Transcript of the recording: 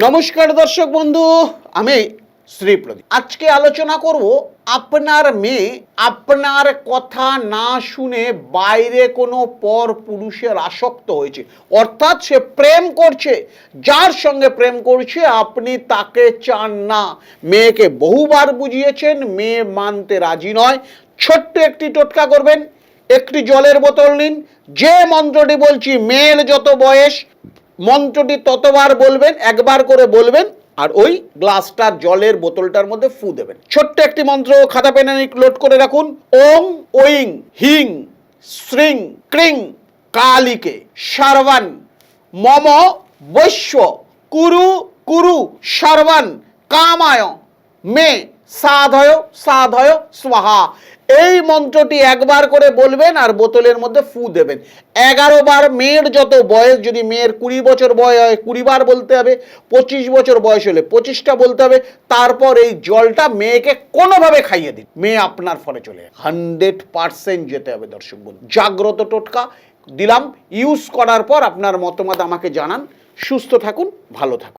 নমস্কার দর্শক বন্ধু, আমি শ্রী প্রদীপ। আজকে আলোচনা করব আপনার মেয়ে আপনার কথা না শুনে বাইরে কোনো পর পুরুষের আসক্ত হয়েছে, অর্থাৎ সে প্রেম করছে, যার সঙ্গে প্রেম করছে আপনি তাকে চান না। মেয়েকে বহুবার বুঝিয়েছেন, মেয়ে মানতে রাজি নয়। ছোট্ট একটি টোটকা করবেন, একটি জলের বোতল নিন, যে মন্ত্রটি বলছি মেয়ের যত বয়স মন্ত্রটি ততবার বলবেন, একবার করে বলবেন, আর ওই গ্লাসটার জলের বোতলটার মধ্যে ফু দেবেন। ছোট্ট একটি মন্ত্র খাতা পেনে নোট করে রাখুন। ওং ওইং হিং শ্রিং ক্রিং কালিকে সর্বান মম বৈশ্ব কুরু কুরু সর্বান কামায় মে সাধয় সাধয় স্বাহা। এই মন্ত্রটি একবার করে বলবেন আর বোতলের মধ্যে ফু দেবেন। 11 বার। মেয়ের যত বয়স, যদি মেয়ের 20 বছর বয়স হয় 20 বার বলতে হবে, 25 বছর বয়স হলে 25টা বলতে হবে। তারপর এই জলটা মেয়েকে কোনোভাবে খাইয়ে দিন, মেয়ে আপনার ফলে চলে 100% যেতে হবে। দর্শক বন্ধু, জাগ্রত টোটকা দিলাম, ইউজ করার পর আপনার মতামত আমাকে জানান। সুস্থ থাকুন, ভালো থাকুন।